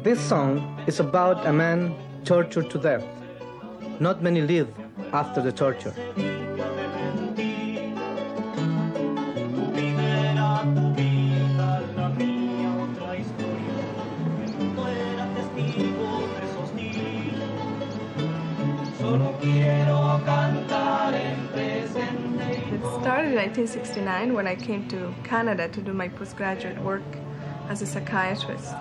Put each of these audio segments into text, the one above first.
This song is about a man tortured to death. Not many live after the torture. It started in 1969 when I came to Canada to do my postgraduate work as a psychiatrist.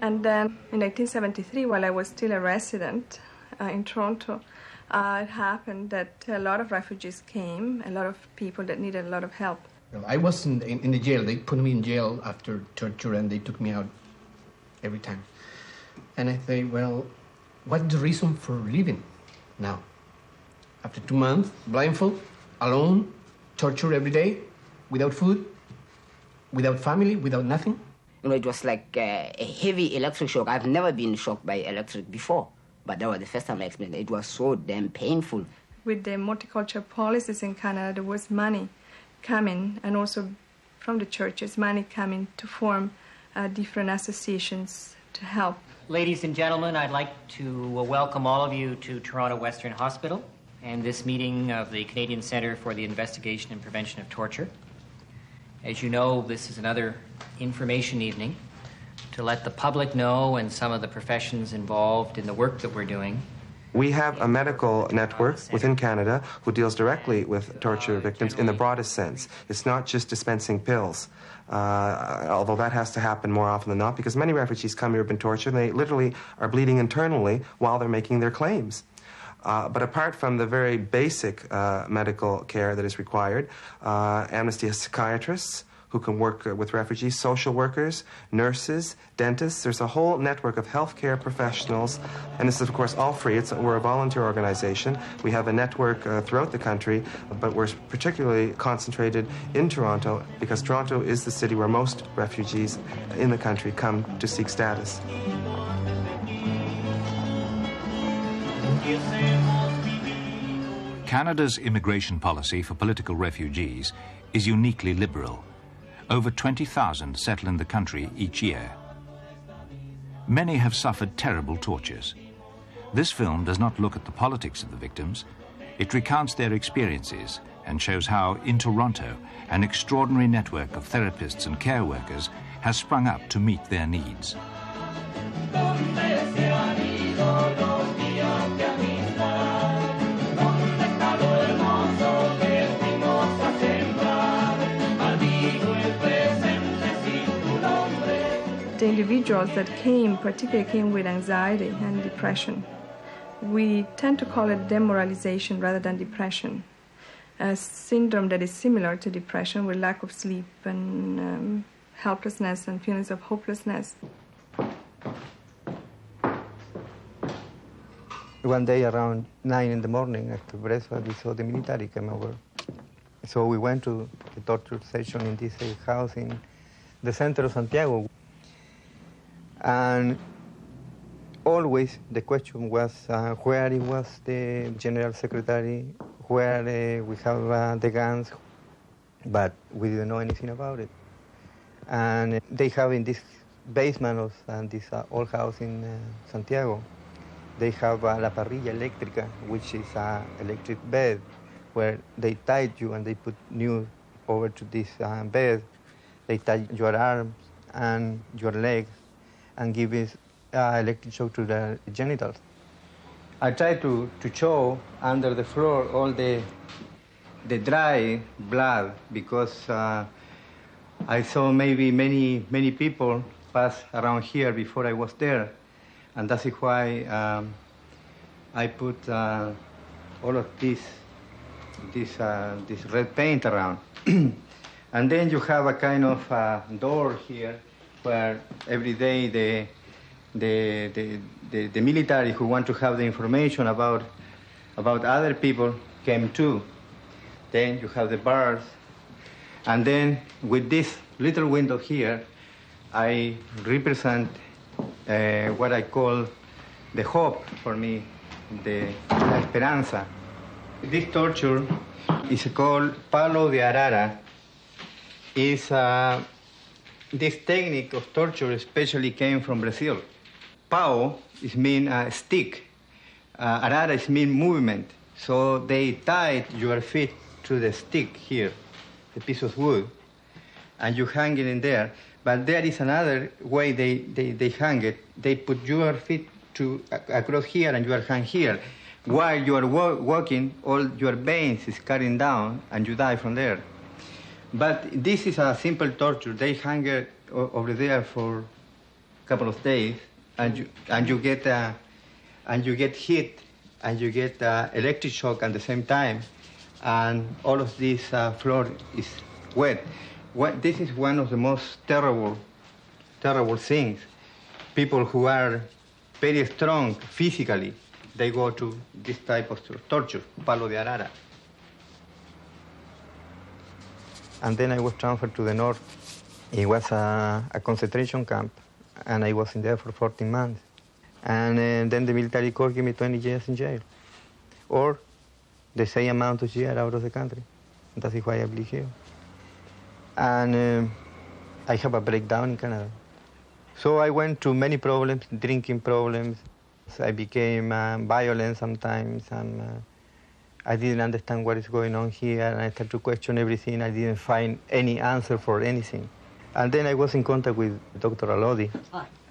And then in 1973, while I was still a resident in Toronto, it happened that a lot of refugees came, a lot of people that needed a lot of help. Well, I was in the jail. They put me in jail after torture, and they took me out every time. And I say, well, what's the reason for leaving now? After 2 months, blindfold, alone, torture every day, without food, without family, without nothing. You know, it was like a heavy electric shock. I've never been shocked by electric before, but that was the first time I experienced it. It was so damn painful. With the multicultural policies in Canada, there was money coming, and also from the churches, money coming to form different associations to help. Ladies and gentlemen, I'd like to welcome all of you to Toronto Western Hospital and this meeting of the Canadian Centre for the Investigation and Prevention of Torture. As you know, this is another information evening to let the public know and some of the professions involved in the work that we're doing. We have a medical network within Canada who deals directly with torture victims in the broadest sense. It's not just dispensing pills, although that has to happen more often than not, because many refugees come here who have been tortured and they literally are bleeding internally while they're making their claims. But apart from the very basic medical care that is required, Amnesty has psychiatrists who can work with refugees, social workers, nurses, dentists. There's a whole network of healthcare professionals, and this is, of course, all free. We're a volunteer organization. We have a network throughout the country, but we're particularly concentrated in Toronto because Toronto is the city where most refugees in the country come to seek status. Canada's immigration policy for political refugees is uniquely liberal. Over 20,000 settle in the country each year. Many have suffered terrible tortures. This film does not look at the politics of the victims. It recounts their experiences and shows how, in Toronto, an extraordinary network of therapists and care workers has sprung up to meet their needs. The individuals that came particularly came with anxiety and depression. We tend to call it demoralization rather than depression, a syndrome that is similar to depression with lack of sleep and helplessness and feelings of hopelessness. One day around 9 in the morning after breakfast, we saw the military come over. So we went to the torture station in this house in the center of Santiago. And always the question was where was the general secretary, where we have the guns, but we didn't know anything about it. And they have in this basement of this old house in Santiago, they have la parrilla eléctrica, which is an electric bed where they tie you and they put you over to this bed. They tie your arms and your legs and give it electric shock to the genitals. I tried to show under the floor all the dry blood because I saw maybe many people pass around here before I was there, and that's why I put all of this red paint around. And then you have a kind of door here where every day the military who want to have the information about other people came too. Then you have the bars. And then with this little window here, I represent what I call the hope for me, the la esperanza. This torture is called palo de arara. It's This technique of torture especially came from Brazil. Pau is mean stick. Arara is mean movement. So they tied your feet to the stick here, the piece of wood, and you hang it in there. But there is another way they hang it. They put your feet across here and your hand here. While you are walking, all your veins is cutting down and you die from there. But this is a simple torture. They hang it over there for a couple of days, and you get hit, and you get electric shock at the same time, and all of this floor is wet. This is one of the most terrible things. People who are very strong physically, they go to this type of torture, palo de arara. And then I was transferred to the north. It was a concentration camp, and I was in there for 14 months. And then the military court gave me 20 years in jail, or the same amount of years out of the country. That is why I live here. And I have a breakdown in Canada. So I went through many problems, drinking problems. I became violent sometimes, and I didn't understand what is going on here, and I started to question everything. I didn't find any answer for anything. And then I was in contact with Dr. Alodi.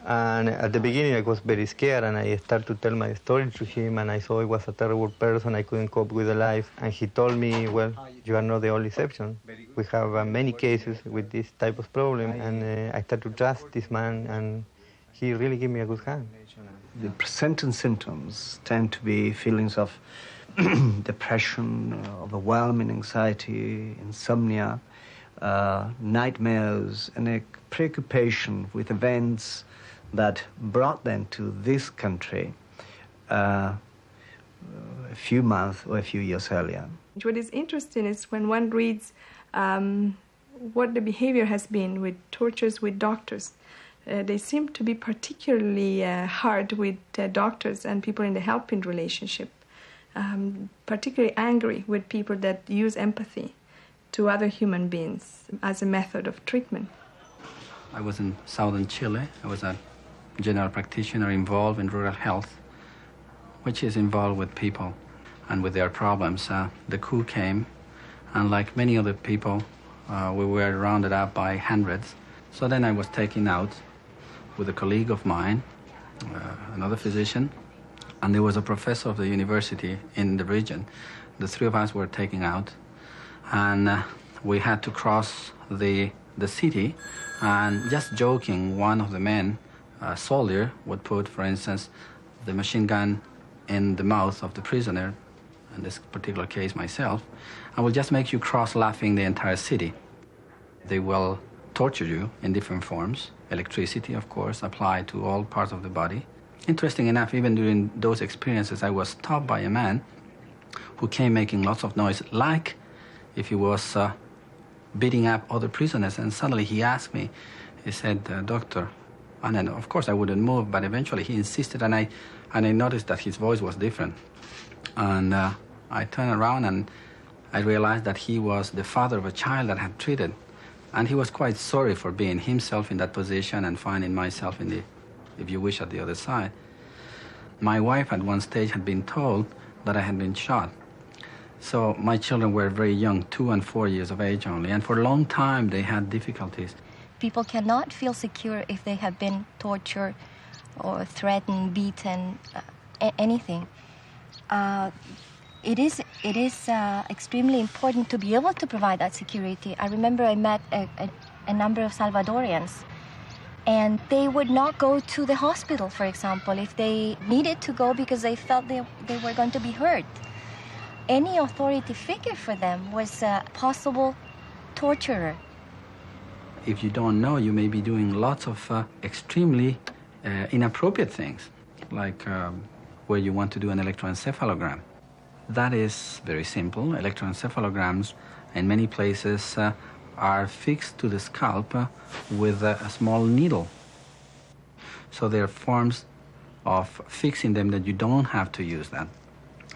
And at the beginning, I was very scared, and I started to tell my story to him, and I saw he was a terrible person. I couldn't cope with the life. And he told me, well, you are not the only exception. We have many cases with this type of problem, and I started to trust this man, and he really gave me a good hand. The present symptoms tend to be feelings of depression, overwhelming anxiety, insomnia, nightmares, and a preoccupation with events that brought them to this country a few months or a few years earlier. What is interesting is when one reads what the behavior has been with tortures with doctors. They seem to be particularly hard with doctors and people in the helping relationship, particularly angry with people that use empathy to other human beings as a method of treatment. I was in southern Chile. I was a general practitioner involved in rural health, which is involved with people and with their problems. The coup came, and like many other people, we were rounded up by hundreds. So then I was taken out with a colleague of mine, another physician, and there was a professor of the university in the region. The three of us were taken out, and we had to cross the city, and just joking, one of the men, a soldier, would put, for instance, the machine gun in the mouth of the prisoner, in this particular case myself, and will just make you cross laughing the entire city. They will torture you in different forms. Electricity, of course, applied to all parts of the body. Interesting enough, even during those experiences, I was stopped by a man who came making lots of noise, like if he was beating up other prisoners. And suddenly he asked me, he said, "Doctor," and then, of course, I wouldn't move, but eventually he insisted, and I noticed that his voice was different. And I turned around, and I realized that he was the father of a child that I had treated. And he was quite sorry for being himself in that position and finding myself in the, if you wish, at the other side. My wife at one stage had been told that I had been shot. So my children were very young, 2 and 4 years of age only, and for a long time they had difficulties. People cannot feel secure if they have been tortured or threatened, beaten, anything. It is extremely important to be able to provide that security. I remember I met a number of Salvadorians, and they would not go to the hospital, for example, if they needed to go because they felt they were going to be hurt. Any authority figure for them was a possible torturer. If you don't know, you may be doing lots of extremely inappropriate things, like where you want to do an electroencephalogram. That is very simple. Electroencephalograms in many places are fixed to the scalp with a small needle. So there are forms of fixing them that you don't have to use that.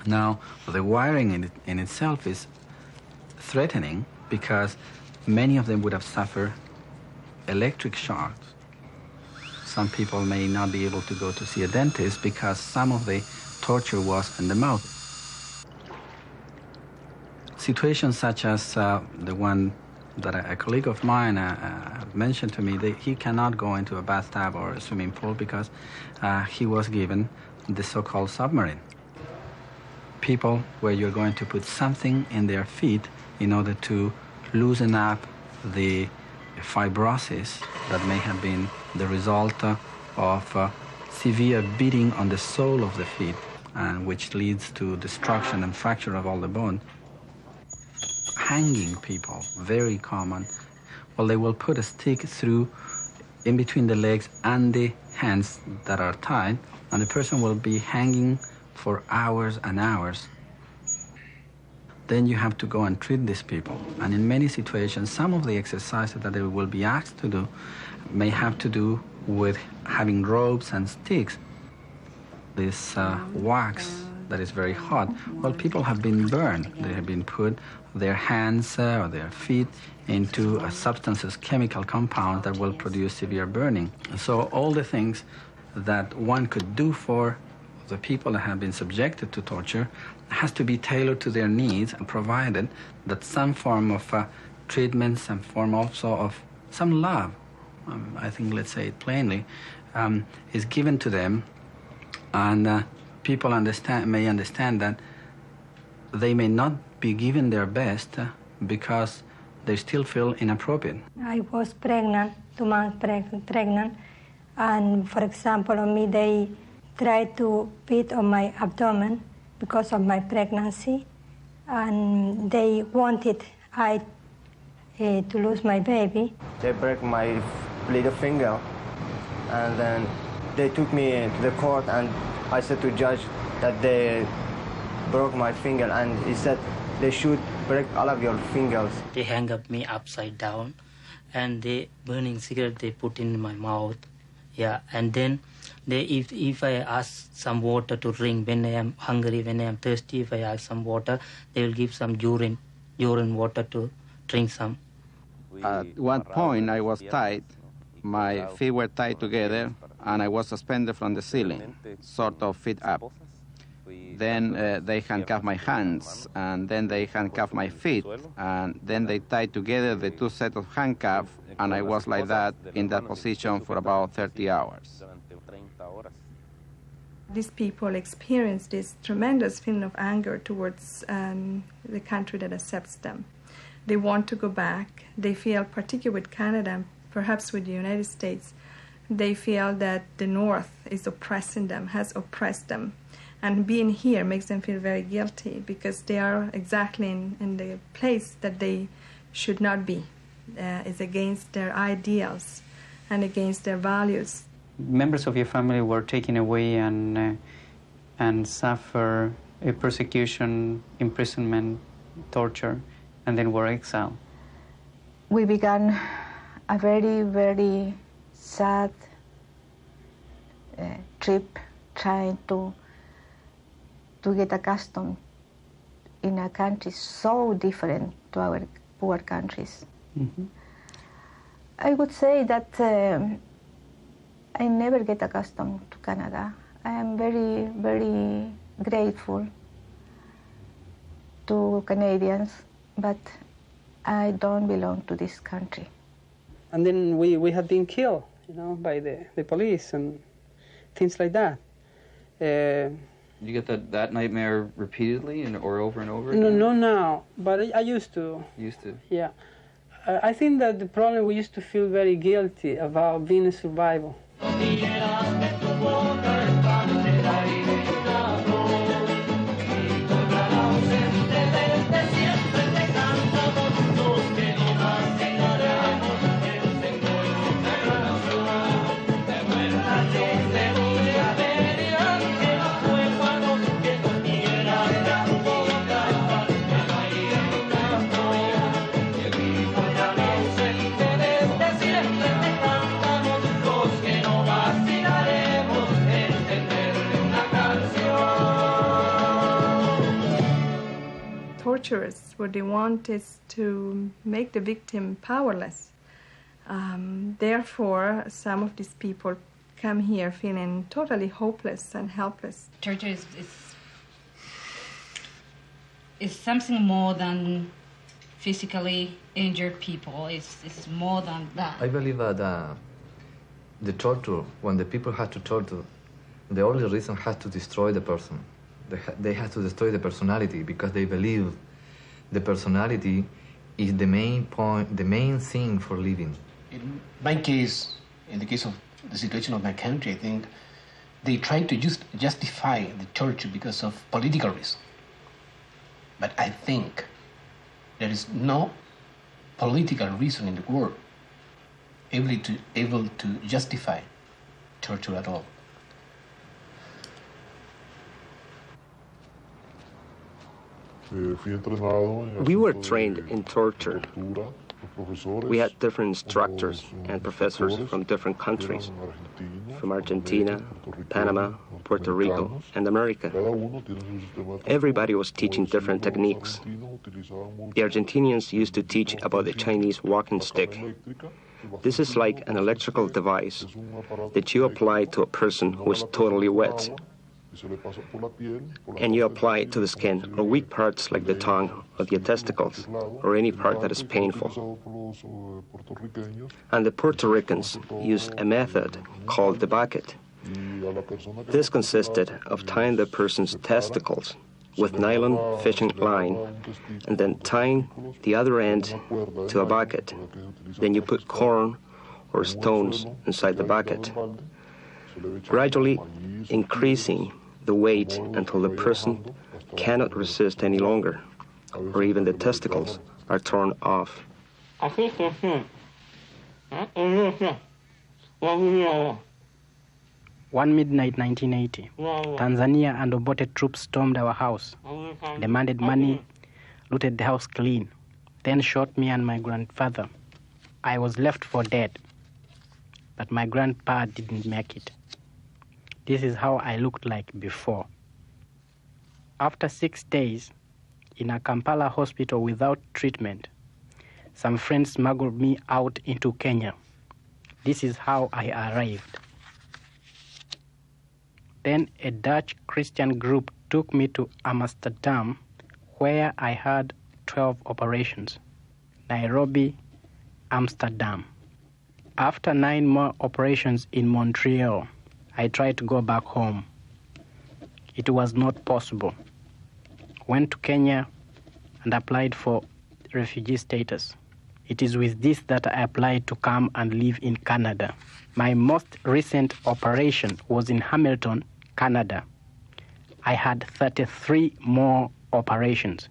Now, the wiring in itself is threatening because many of them would have suffered electric shocks. Some people may not be able to go to see a dentist because some of the torture was in the mouth. Situations such as the one that a colleague of mine mentioned to me, that he cannot go into a bathtub or a swimming pool because he was given the so-called submarine. People where you're going to put something in their feet in order to loosen up the fibrosis that may have been the result of severe beating on the sole of the feet, and which leads to destruction and fracture of all the bone. Hanging people, very common. Well, they will put a stick through in between the legs and the hands that are tied, and the person will be hanging for hours and hours. Then you have to go and treat these people. And in many situations, some of the exercises that they will be asked to do may have to do with having ropes and sticks. This wax that is very hot, well, people have been burned. They have been put their hands or their feet into substances, chemical compounds that will produce severe burning. So all the things that one could do for the people that have been subjected to torture has to be tailored to their needs, and provided that some form of treatment, some form also of some love, I think, let's say it plainly, is given to them, and people may understand that they may not be given their best because they still feel inappropriate. I was pregnant, 2 months pregnant, and for example, on me they tried to beat on my abdomen because of my pregnancy, and they wanted to lose my baby. They broke my little finger, and then they took me to the court, and I said to the judge that they broke my finger, and he said they should break all of your fingers. They hang up me upside down, and the burning cigarette they put in my mouth. Yeah, and then if I ask some water to drink when I am hungry, when I am thirsty, if I ask some water, they will give some urine water to drink some. At one point I was tied, my feet were tied together, and I was suspended from the ceiling, sort of feet up. Then they handcuffed my hands, and then they handcuffed my feet, and then they tied together the two sets of handcuffs, and I was like that, in that position for about 30 hours. These people experience this tremendous feeling of anger towards the country that accepts them. They want to go back. They feel, particularly with Canada, perhaps with the United States, they feel that the North is oppressing them, has oppressed them. And being here makes them feel very guilty because they are exactly in the place that they should not be. It's against their ideals and against their values. Members of your family were taken away and suffer a persecution, imprisonment, torture, and then were exiled. We began a very, very sad trip trying to get accustomed in a country so different to our poor countries. Mm-hmm. I would say that I never get accustomed to Canada. I am very, very grateful to Canadians, but I don't belong to this country. And then we had been killed, by the police and things like that. You get that nightmare repeatedly or over and over No, again? no, now, but I used to. Used to? Yeah. I think that the problem, we used to feel very guilty about being a survivor. Torturers, what they want is to make the victim powerless Therefore, some of these people come here feeling totally hopeless and helpless. Torture is something more than physically injured people. It's more than that. I believe that the torture, when the people had to torture, the only reason has to destroy the person. They have to destroy the personality because they believe the personality is the main point, the main thing for living. In my case, in the case of the situation of my country, I think they try to justify the torture because of political reasons. But I think there is no political reason in the world able to justify torture at all. We were trained in torture. We had different instructors and professors from different countries, from Argentina, Panama, Puerto Rico, and America. Everybody was teaching different techniques. The Argentinians used to teach about the Chinese walking stick. This is like an electrical device that you apply to a person who is totally wet. And you apply it to the skin or weak parts like the tongue or the testicles or any part that is painful. And the Puerto Ricans used a method called the bucket. This consisted of tying the person's testicles with nylon fishing line and then tying the other end to a bucket. Then you put corn or stones inside the bucket, gradually increasing the weight until the person cannot resist any longer, or even the testicles are torn off. One midnight 1980, Tanzania and Obote troops stormed our house, demanded money, looted the house clean, then shot me and my grandfather. I was left for dead, but my grandpa didn't make it. This is how I looked like before. After 6 days, in a Kampala hospital without treatment, some friends smuggled me out into Kenya. This is how I arrived. Then a Dutch Christian group took me to Amsterdam, where I had 12 operations. Nairobi, Amsterdam. After 9 more operations in Montreal, I tried to go back home. It was not possible. Went to Kenya and applied for refugee status. It is with this that I applied to come and live in Canada. My most recent operation was in Hamilton, Canada. I had 33 more operations.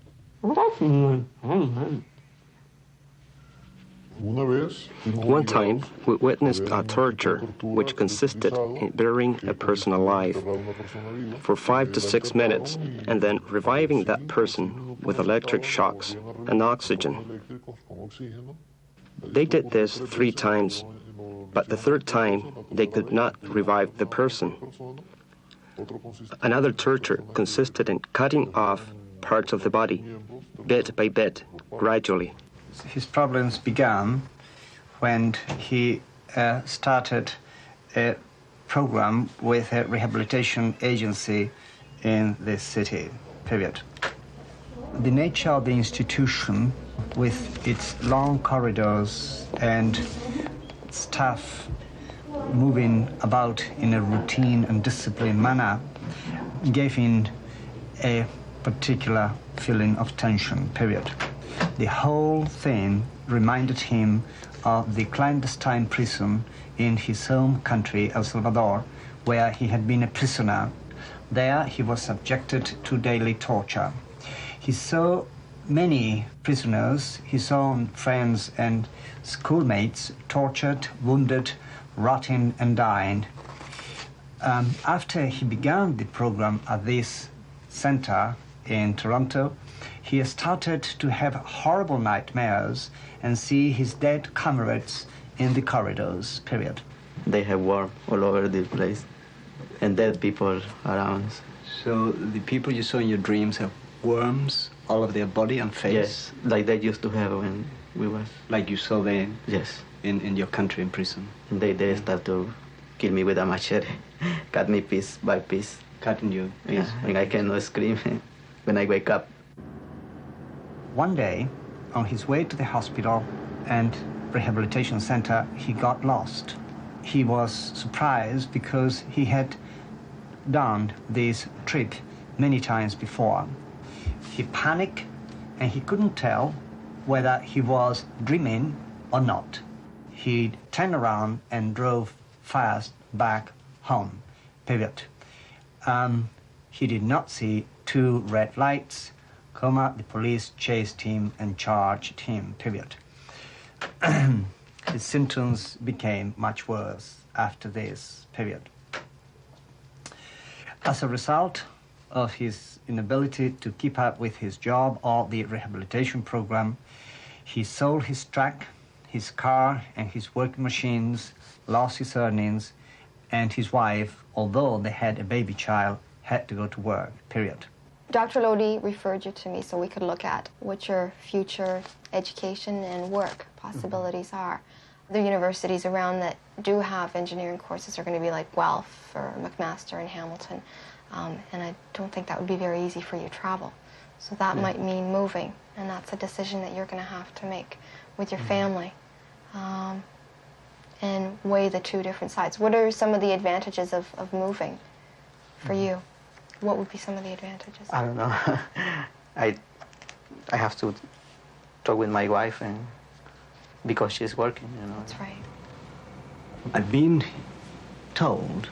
One time, we witnessed a torture which consisted in burying a person alive for 5 to 6 minutes and then reviving that person with electric shocks and oxygen. They did this 3 times, but the 3rd time they could not revive the person. Another torture consisted in cutting off parts of the body, bit by bit, gradually. His problems began when he started a program with a rehabilitation agency in this city, period. The nature of the institution, with its long corridors and staff moving about in a routine and disciplined manner, gave him a particular feeling of tension, period. The whole thing reminded him of the clandestine prison in his home country, El Salvador, where he had been a prisoner. There he was subjected to daily torture. He saw many prisoners, his own friends and schoolmates, tortured, wounded, rotting and dying. After he began the program at this center in Toronto, he started to have horrible nightmares and see his dead comrades in the corridors, period. They have worms all over the place and dead people around. So the people you saw in your dreams have worms all over their body and face? Yes, like they used to have when we was. Like you saw them? Yes. in your country in prison? They start to kill me with a machete, cut me piece by piece. Cutting you piece. And I cannot scream when I wake up. One day, on his way to the hospital and rehabilitation center, he got lost. He was surprised because he had done this trip many times before. He panicked and he couldn't tell whether he was dreaming or not. He turned around and drove fast back home, period. He did not see 2 red lights, the police chased him and charged him, period. His symptoms became much worse after this, period. As a result of his inability to keep up with his job or the rehabilitation program, he sold his truck, his car, and his working machines, lost his earnings, and his wife, although they had a baby child, had to go to work, period. Dr. Lodi referred you to me so we could look at what your future education and work possibilities are. The universities around that do have engineering courses are going to be like Guelph or McMaster and Hamilton, and I don't think that would be very easy for you to travel. So that might mean moving, and that's a decision that you're going to have to make with your family. And weigh the 2 different sides. What are some of the advantages of moving for you? What would be some of the advantages? I don't know. I have to talk with my wife, and because she's working, you know. That's right. I've been told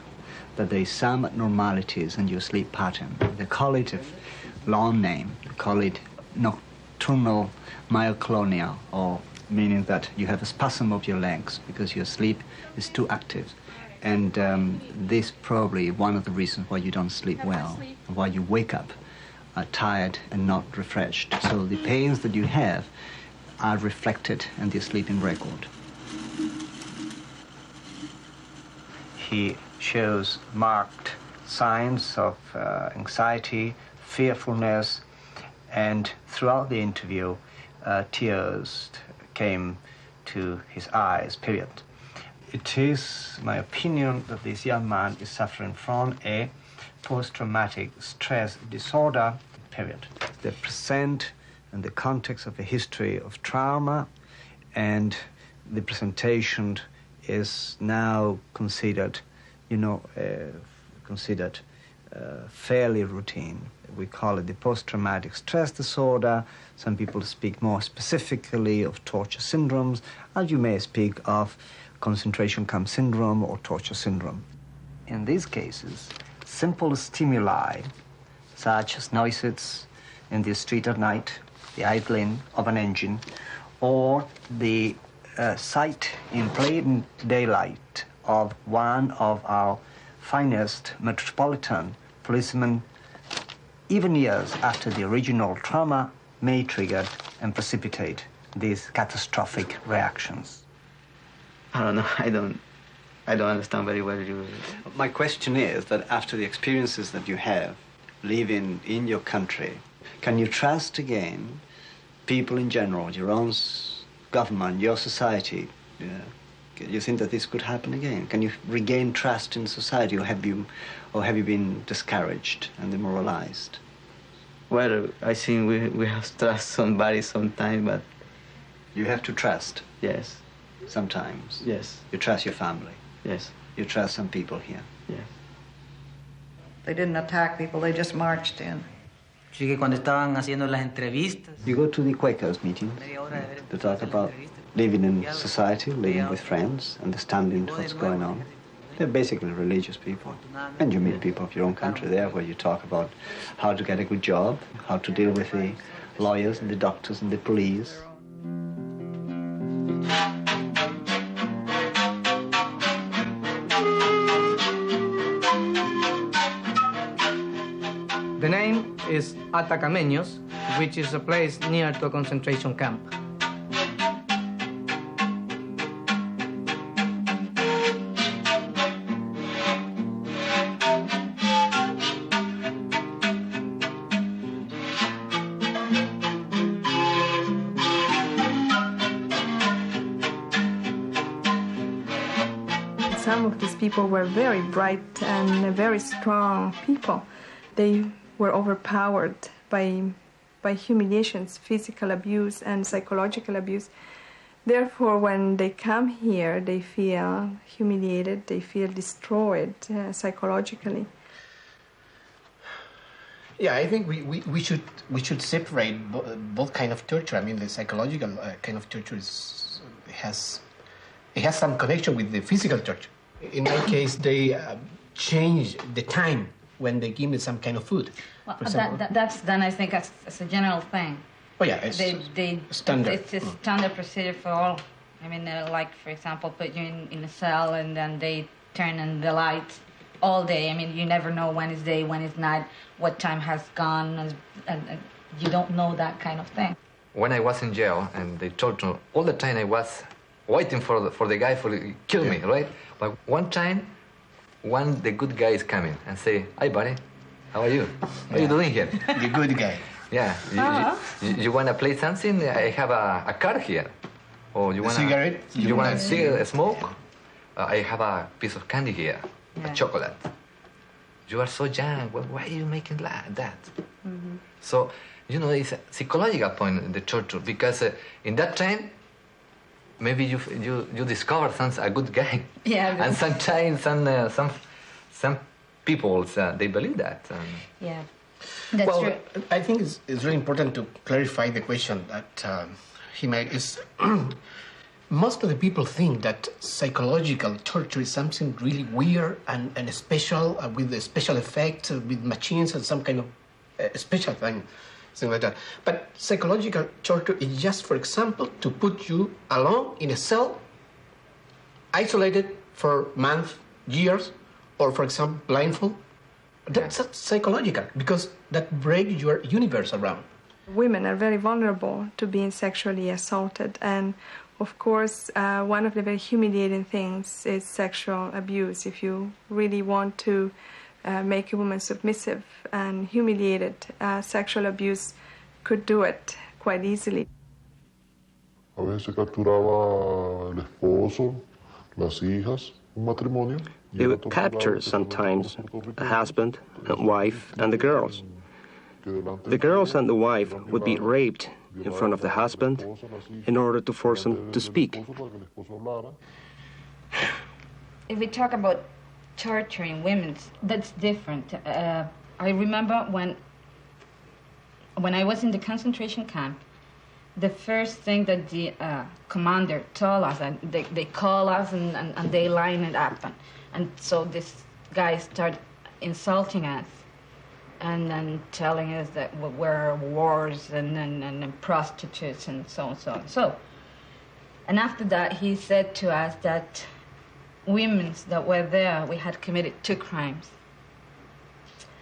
that there is some abnormalities in your sleep pattern. They call it a long name. They call it nocturnal myoclonia, or meaning that you have a spasm of your legs because your sleep is too active. And this probably one of the reasons why you don't sleep well, why you wake up tired and not refreshed. So the pains that you have are reflected in the sleeping record. He shows marked signs of anxiety, fearfulness, and throughout the interview, tears came to his eyes, period. It is my opinion that this young man is suffering from a post-traumatic stress disorder, period. They present in the context of a history of trauma, and the presentation is now considered, fairly routine. We call it the post-traumatic stress disorder. Some people speak more specifically of torture syndromes, and you may speak of concentration camp syndrome or torture syndrome. In these cases, simple stimuli, such as noises in the street at night, the idling of an engine, or the sight in plain daylight of one of our finest metropolitan policemen, even years after the original trauma, may trigger and precipitate these catastrophic reactions. I don't know. I don't understand very well you. My question is that after the experiences that you have living in your country, can you trust again people in general, your own government, your society? You think that this could happen again? Can you regain trust in society, or have you been discouraged and demoralized? Well, I think we have to trust somebody sometime, but you have to trust. Yes. Sometimes. Yes. You trust your family. Yes. You trust some people here. Yes. They didn't attack people, they just marched in. Sí, que cuando estaban haciendo las entrevistas. You go to the Quakers meetings to talk about living in society, living with friends, understanding what's going on. They're basically religious people. And you meet people of your own country there where you talk about how to get a good job, how to deal with the lawyers and the doctors and the police. The name is Atacameños, which is a place near to a concentration camp. some of these people were very bright and very strong people. They were overpowered by humiliations, physical abuse and psychological abuse. Therefore, when they come here, they feel humiliated, they feel destroyed psychologically. Yeah, I think we should separate both kind of torture. I mean, the psychological kind of torture has some connection with the physical torture. In my case, they change the time when they give me some kind of food. Well, that's done, I think, as a general thing. Oh yeah, it's standard. It's a standard procedure for all. I mean, like, for example, put you in a cell and then they turn on the lights all day. I mean, you never know when is day, when is night, what time has gone, and you don't know that kind of thing. When I was in jail and they tortured all the time, I was waiting for the guy to kill me, right? But one time, the good guy is coming and say, "Hi, buddy, how are you? What are you doing here?" The good guy. Yeah. You want to play something? I have a card here. Or you want a cigarette? You want to smoke? I have a piece of candy here, a chocolate. You are so young. Why are you making that? Mm-hmm. So, it's a psychological point in the torture because in that time, maybe you discover a good guy. Yeah. And sometimes some people they believe that. Yeah. That's true. I think it's really important to clarify the question that he made. Is most of the people think that psychological torture is something really weird and special, with a special effect, with machines and some kind of special thing like that. But psychological torture is just, for example, to put you alone in a cell, isolated for months, years, or, for example, blindfold. That's psychological, because that breaks your universe around. Women are very vulnerable to being sexually assaulted, and of course, one of the very humiliating things is sexual abuse. If you really want to make a woman submissive and humiliated, sexual abuse could do it quite easily. A veces capturaba el esposo, las hijas, un matrimonio. They would capture sometimes a husband, a wife, and the girls. The girls and the wife would be raped in front of the husband in order to force him to speak. If we talk about torturing women, that's different. I remember when I was in the concentration camp, the first thing that the commander told us, and they call us and they line it up. And so this guy started insulting us and then telling us that we're whores and prostitutes and so on, so on. So, and after that, he said to us that women that were there, we had committed 2 crimes.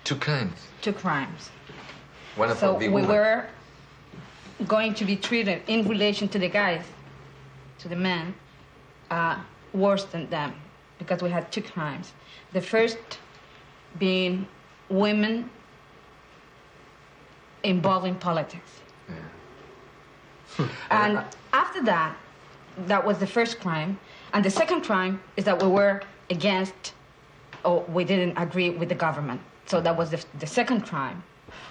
2 crimes? 2 crimes. One of so the we women. were going to be treated in relation to the guys, to the men, worse than them, because we had 2 crimes. The first being women involved in politics. Yeah. And after that, that was the first crime. And the second crime is that we were against, or we didn't agree with the government. So that was the second crime.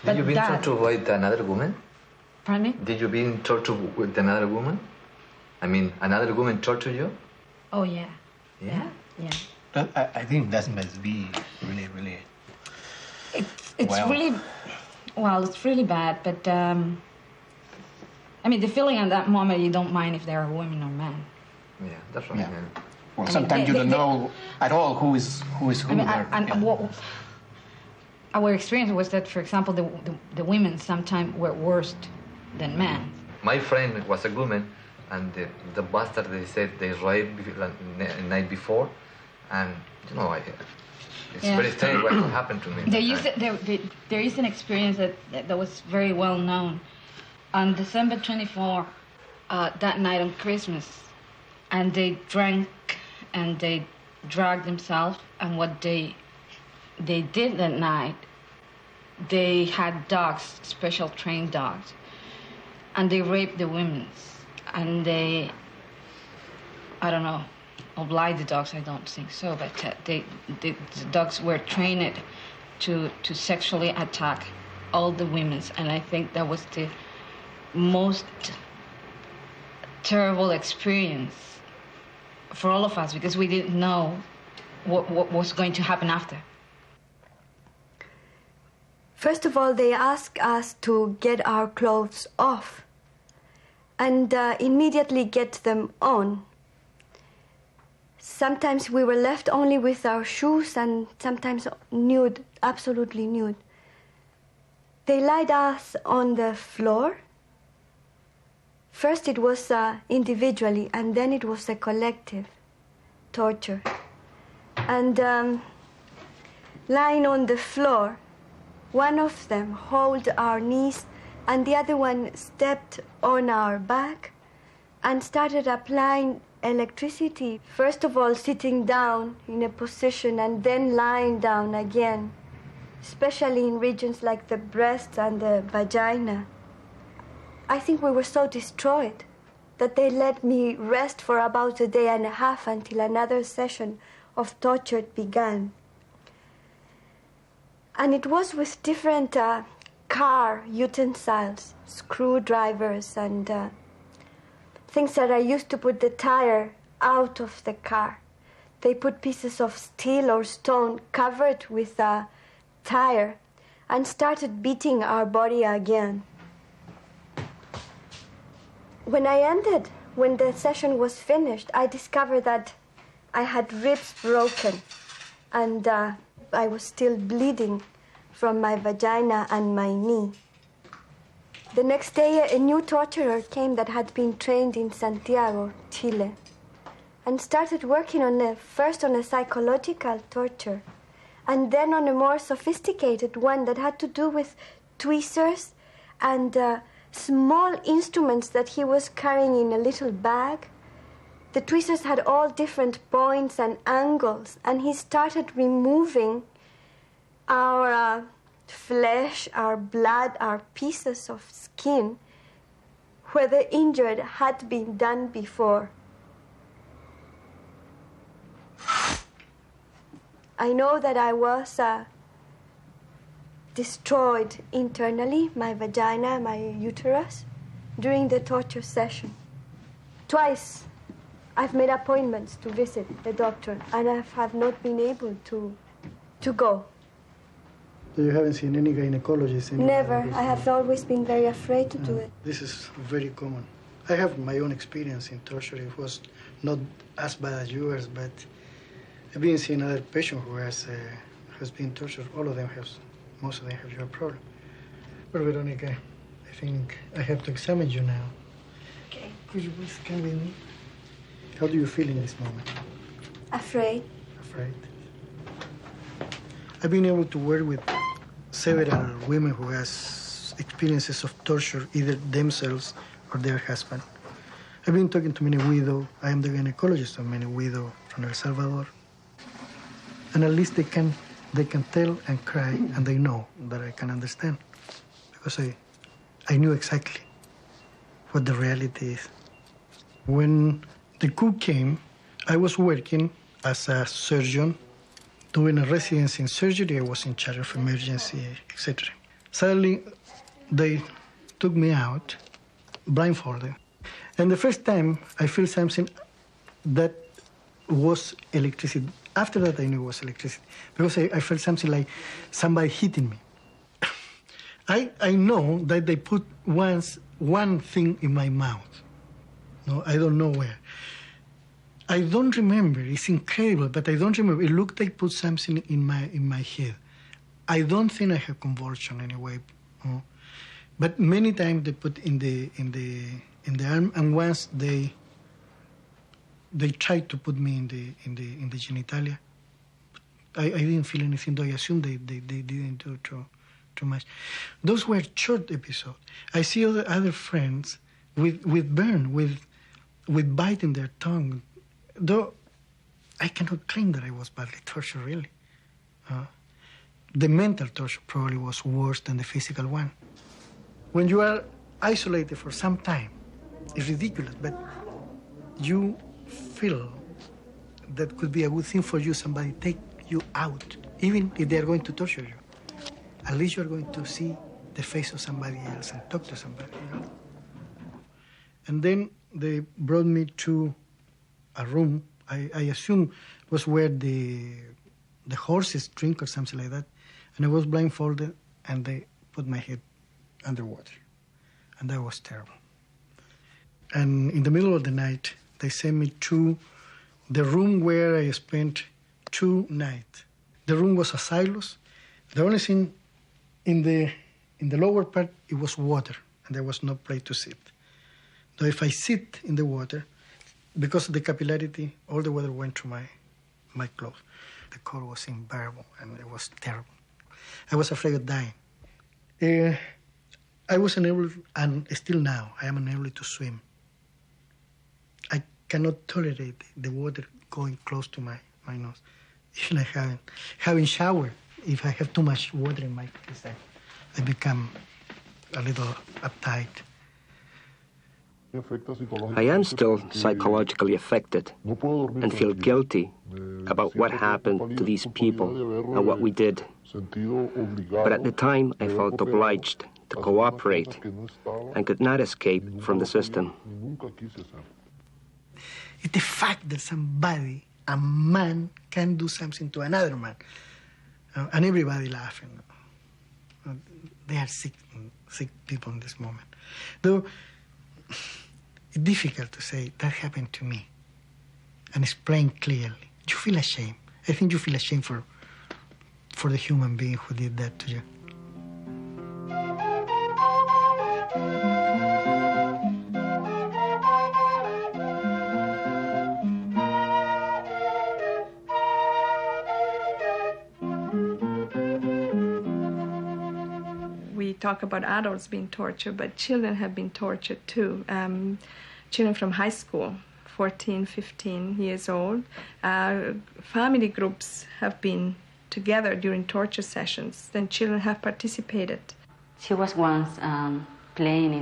Did you been tortured with another woman? Pardon me? Did you been tortured with another woman? I mean, another woman tortured you? Oh, yeah. Yeah? Yeah. I think that must be really, really... It's really... Well, it's really bad, but... I mean, the feeling at that moment, you don't mind if they're a woman or man. Yeah, that's right. Yeah. Well, sometimes you don't know at all who is who. I mean, what our experience was that, for example, the women sometimes were worse than men. My friend was a woman, and the bastard, they said they raped the night before, and it's very strange what happened to me. There is an experience that was very well known. On December 24, that night on Christmas, and they drank and they drugged themselves, and what they did that night, they had dogs, special trained dogs, and they raped the women, and I don't know, oblige the dogs, I don't think so, but the dogs were trained to sexually attack all the women, and I think that was the most terrible experience for all of us, because we didn't know what was going to happen after. First of all, they asked us to get our clothes off and immediately get them on. Sometimes we were left only with our shoes and sometimes nude, absolutely nude. They laid us on the floor. First it was individually, and then it was a collective torture. And lying on the floor, one of them held our knees and the other one stepped on our back and started applying electricity. First of all, sitting down in a position and then lying down again, especially in regions like the breast and the vagina. I think we were so destroyed that they let me rest for about a day and a half until another session of torture began. And it was with different car utensils, screwdrivers and things that I used to put the tire out of the car. They put pieces of steel or stone covered with a tire and started beating our body again. When I ended, when the session was finished, I discovered that I had ribs broken and I was still bleeding from my vagina and my knee. The next day, a new torturer came that had been trained in Santiago, Chile, and started working on first on a psychological torture, and then on a more sophisticated one that had to do with tweezers and small instruments that he was carrying in a little bag. The tweezers had all different points and angles, and he started removing our flesh, our blood, our pieces of skin where the injured had been done before. I know that I was destroyed internally, my vagina, my uterus, during the torture session. Twice I've made appointments to visit the doctor, and I have not been able to go. So you haven't seen any gynecologist? Never. I have always been very afraid to do it. This is very common. I have my own experience in torture. It was not as bad as yours, but I've been seeing other patients who has been tortured. All of them have, most of them have your problem. Well, Veronica, I think I have to examine you now. Okay. Could you please come with me? How do you feel in this moment? Afraid. Afraid. I've been able to work with several women who has experiences of torture, either themselves or their husband. I've been talking to many widows. I am the gynecologist of many widows from El Salvador. And at least they can tell and cry, and they know that I can understand. Because I knew exactly what the reality is. When the coup came, I was working as a surgeon, doing a residency in surgery. I was in charge of emergency, etc. Suddenly, they took me out, blindfolded. And the first time I feel something that was electricity. After that, I knew it was electricity, because I felt something like somebody hitting me. I know that they put one thing in my mouth. No, I don't know where. I don't remember. It's incredible, but I don't remember. It looked like put something in my head. I don't think I have convulsion anyway. No? But many times they put in the arm, and once they tried to put me in the genitalia. I didn't feel anything, though I assume they didn't do too much. Those were short episodes. I see other friends with burn, with biting their tongue. Though I cannot claim that I was badly tortured, really. The mental torture probably was worse than the physical one. When you are isolated for some time, it's ridiculous, but you feel that could be a good thing for you, somebody take you out, even if they are going to torture you. At least you're going to see the face of somebody else and talk to somebody, you know? And then they brought me to a room, I assume was where the horses drink or something like that. And I was blindfolded, and they put my head underwater. And that was terrible. And in the middle of the night, they sent me to the room where I spent 2 nights. The room was a silos. The only thing in the lower part, it was water, and there was no place to sit. So if I sit in the water, because of the capillarity, all the water went to my clothes. The cold was unbearable, and it was terrible. I was afraid of dying. I was unable, and still now, I am unable to swim. I cannot tolerate the water going close to my nose. Even having shower, if I have too much water in my face, I become a little uptight. I am still psychologically affected and feel guilty about what happened to these people and what we did. But at the time, I felt obliged to cooperate and could not escape from the system. It's the fact that somebody, a man, can do something to another man, and everybody laughing. They are sick people in this moment. Though it's difficult to say that happened to me and explain clearly. You feel ashamed. I think you feel ashamed for the human being who did that to you. We talk about adults being tortured, but children have been tortured too. Children from high school, 14, 15 years old. Family groups have been together during torture sessions. Then children have participated. She was once playing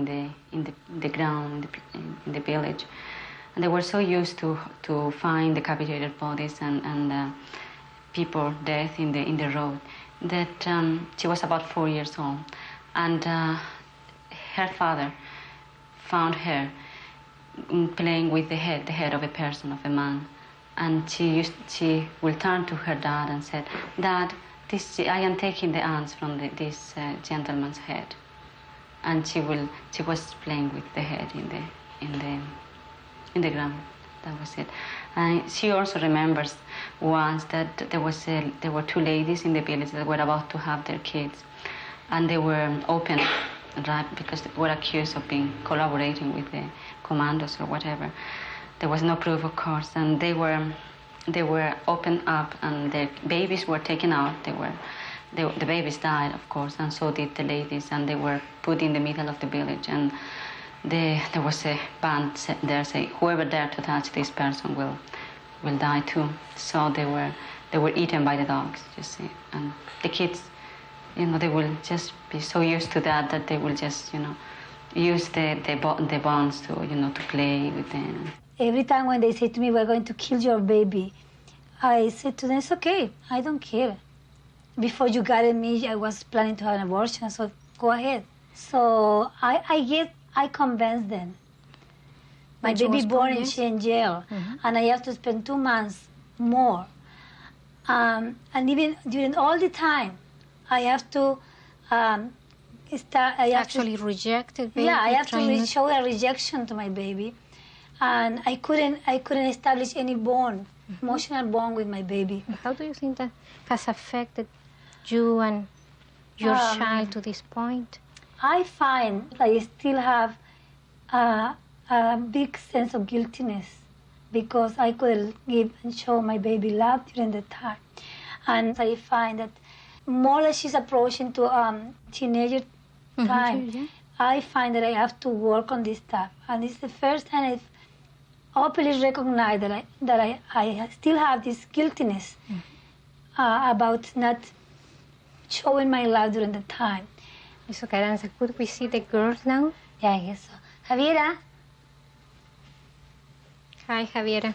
in the ground in the village, and they were so used to find decapitated bodies and people dead in the road that she was about 4 years old, and her father found her playing with the head of a person, of a man, and she will turn to her dad and said, "Dad, I am taking the ants from this gentleman's head," and she was playing with the head in the ground. That was it. And she also remembers once that there were 2 ladies in the village that were about to have their kids, and they were open, right, because they were accused of collaborating with the commandos or whatever. There was no proof, of course, and they were opened up, and the babies were taken out. The babies died, of course, and so did the ladies, and they were put in the middle of the village, and there was a band there saying, "Whoever dare to touch this person will die too." So they were eaten by the dogs, you see, and the kids, they will just be so used to that they will just, use the bones to, to play with them. Every time when they say to me, "We're going to kill your baby," I said to them, "It's okay, I don't care. Before you got me, I was planning to have an abortion, so go ahead." So I convinced them. My baby born in jail, and I have to spend 2 months more. And even during all the time, I have to reject the baby. Yeah, I have to show a rejection to my baby, and I couldn't establish any bond, emotional bond with my baby. How do you think that has affected you and your child to this point? I find I still have a big sense of guiltiness because I couldn't give and show my baby love during the time. And I find that more that she's approaching to teenager time, I find that I have to work on this stuff. And it's the first time I've openly recognized that I still have this guiltiness about not showing my love during the time. Miss Carranza, could we see the girls now? Yeah, I guess so. Javiera? Hi, Javiera.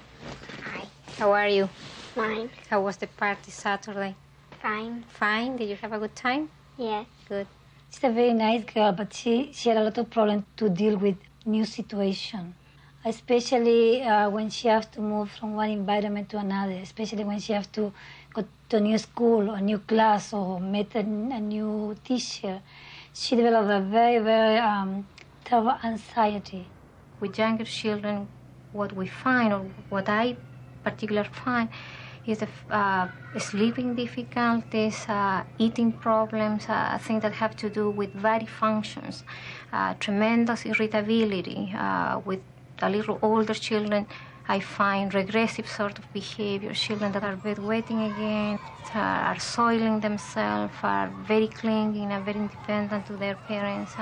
Hi. How are you? Fine. How was the party Saturday? Fine. Fine? Did you have a good time? Yes. Good. She's a very nice girl, but she had a lot of problems to deal with new situation, especially when she has to move from one environment to another, especially when she has to go to a new school or a new class or meet a new teacher. She developed a very, very terrible anxiety. With younger children, what we find, or what I particularly find, is sleeping difficulties, eating problems, things that have to do with body functions, tremendous irritability. With a little older children, I find regressive sort of behavior, children that are bedwetting again, are soiling themselves, are very clingy, are very independent to their parents,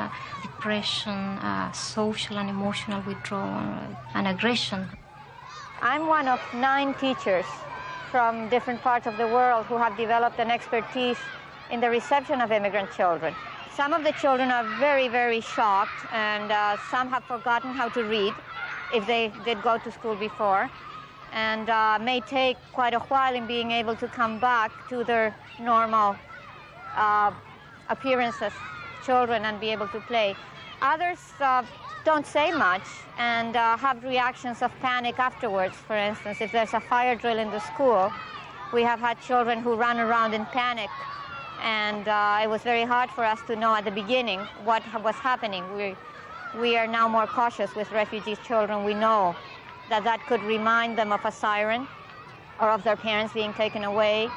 depression, social and emotional withdrawal, and aggression. I'm one of 9 teachers from different parts of the world who have developed an expertise in the reception of immigrant children. Some of the children are very, very shocked, and some have forgotten how to read if they did go to school before, and may take quite a while in being able to come back to their normal appearance as children and be able to play. Others don't say much and have reactions of panic afterwards. For instance, if there's a fire drill in the school, we have had children who run around in panic, and it was very hard for us to know at the beginning what was happening. We are now more cautious with refugee children. We know that that could remind them of a siren or of their parents being taken away.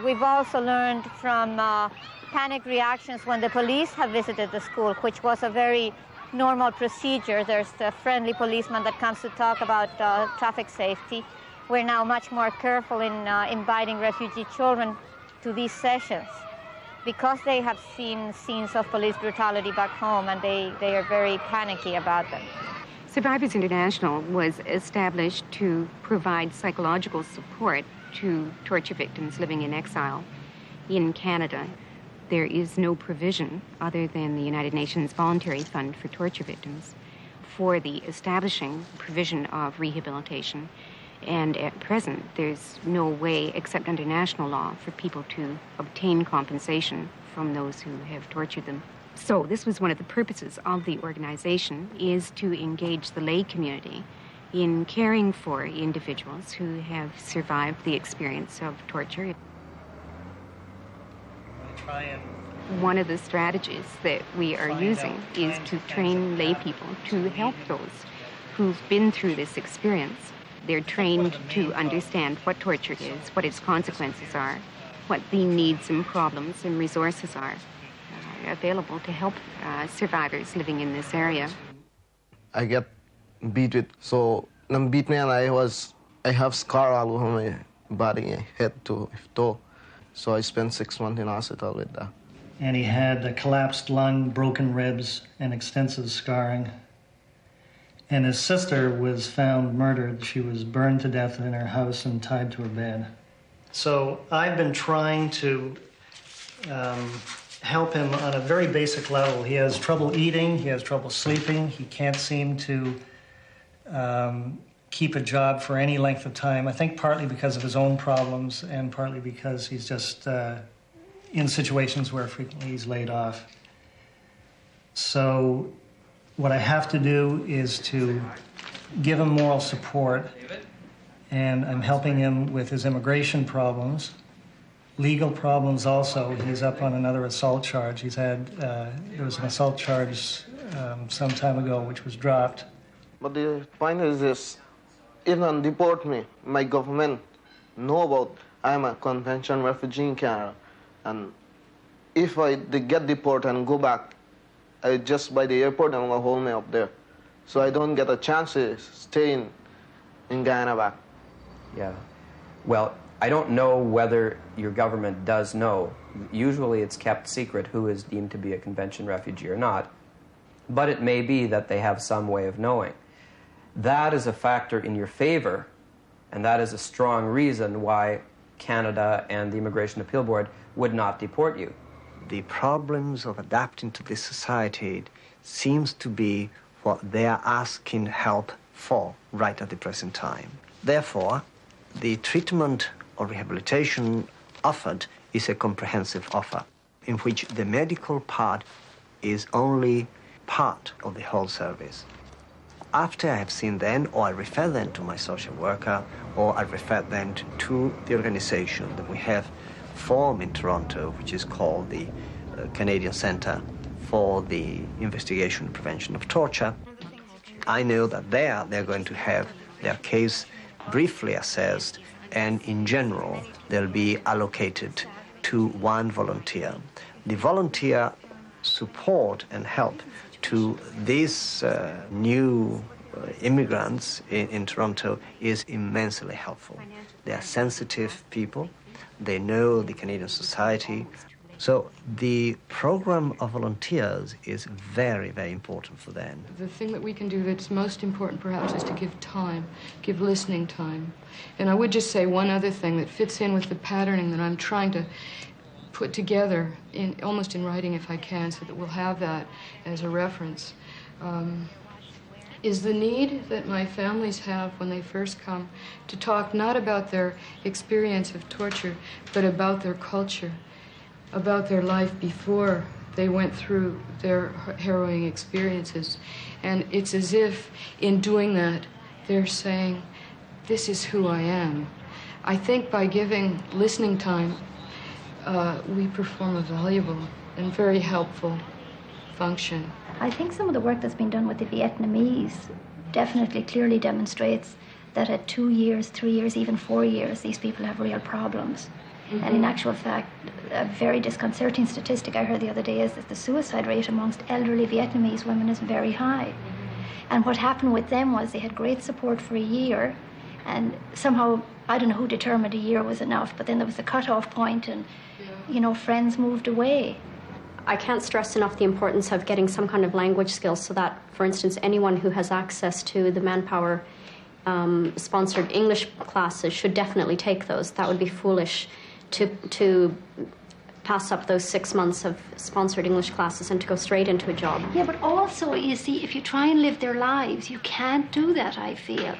We've also learned from panic reactions when the police have visited the school, which was a very normal procedure. There's the friendly policeman that comes to talk about traffic safety. We're now much more careful in inviting refugee children to these sessions because they have seen scenes of police brutality back home, and they are very panicky about them. Survivors International was established to provide psychological support to torture victims living in exile in Canada. There is no provision other than the United Nations Voluntary Fund for Torture Victims for the establishing provision of rehabilitation. And at present, there's no way, except under national law, for people to obtain compensation from those who have tortured them. So this was one of the purposes of the organization, is to engage the lay community in caring for individuals who have survived the experience of torture. One of the strategies that we are using is to train lay people to help those who've been through this experience. They're trained to understand what torture is, what its consequences are, what the needs and problems and resources are available to help survivors living in this area. I get beaten, so them beat me, and I have scar all over my body, head to toe. So I spent 6 months in hospital with that. And he had a collapsed lung, broken ribs, and extensive scarring. And his sister was found murdered. She was burned to death in her house and tied to her bed. So I've been trying to help him on a very basic level. He has trouble eating, he has trouble sleeping, he can't seem to keep a job for any length of time. I think partly because of his own problems and partly because he's just in situations where frequently he's laid off. So what I have to do is to give him moral support, and I'm helping him with his immigration problems, legal problems also. He's up on another assault charge. He's had, there was an assault charge some time ago which was dropped. But the point is this, if they deport me, my government know about I'm a convention refugee in Canada, and if they get deported and go back, I just by the airport and will hold me up there. So I don't get a chance to stay in Guyana back. Yeah. Well, I don't know whether your government does know. Usually it's kept secret who is deemed to be a convention refugee or not. But it may be that they have some way of knowing. That is a factor in your favor, and that is a strong reason why Canada and the Immigration Appeal Board would not deport you. The problems of adapting to this society seems to be what they are asking help for right at the present time. Therefore, The treatment or rehabilitation offered is a comprehensive offer in which the medical part is only part of the whole service. After I have seen them, or I refer them to my social worker, or I refer them to the organization that we have formed in Toronto, which is called the Canadian Centre for the Investigation and Prevention of Torture. I know that they're going to have their case briefly assessed, and in general, they'll be allocated to one volunteer. The volunteer support and help to these new immigrants in Toronto is immensely helpful. They are sensitive people. They know the Canadian society. So the program of volunteers is very, very important for them. The thing that we can do that's most important perhaps is to give time, give listening time. And I would just say one other thing that fits in with the patterning that I'm trying to put together, almost in writing if I can, so that we'll have that as a reference, is the need that my families have when they first come to talk not about their experience of torture, but about their culture, about their life before they went through their harrowing experiences. And it's as if in doing that, they're saying, this is who I am. I think by giving listening time, we perform a valuable and very helpful function. I think some of the work that's been done with the Vietnamese definitely clearly demonstrates that at 2 years, 3 years, even 4 years, these people have real problems. Mm-hmm. And in actual fact, a very disconcerting statistic I heard the other day is that the suicide rate amongst elderly Vietnamese women is very high. And what happened with them was they had great support for a year, and somehow, I don't know who determined a year was enough, but then there was a cutoff point, and, you know, friends moved away. I can't stress enough the importance of getting some kind of language skills so that, for instance, anyone who has access to the Manpower sponsored English classes should definitely take those. That would be foolish to pass up those 6 months of sponsored English classes and to go straight into a job. Yeah, but also, you see, if you try and live their lives, you can't do that, I feel.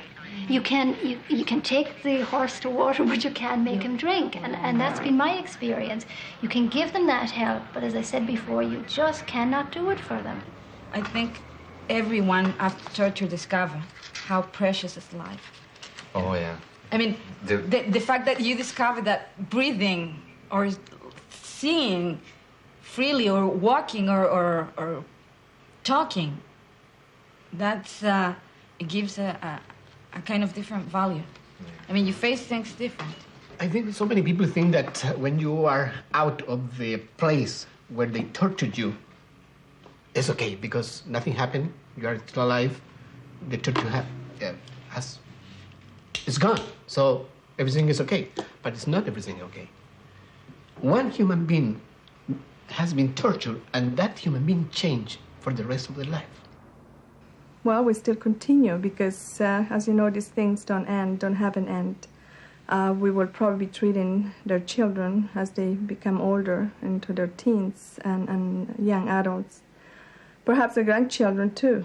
You can take the horse to water, but you can't make him drink. And that's been my experience. You can give them that help, but as I said before, you just cannot do it for them. I think everyone after torture discover how precious is life. Oh, yeah. I mean, the fact that you discover that breathing or seeing freely or walking or talking, that's, it gives a kind of different value. I mean, you face things different. I think so many people think that when you are out of the place where they tortured you, it's okay because nothing happened, you are still alive, the torture it's gone, so everything is okay. But it's not everything okay. One human being has been tortured, and that human being changed for the rest of their life. Well, we still continue because, as you know, these things don't have an end. We will probably be treating their children as they become older, into their teens and young adults. Perhaps their grandchildren, too.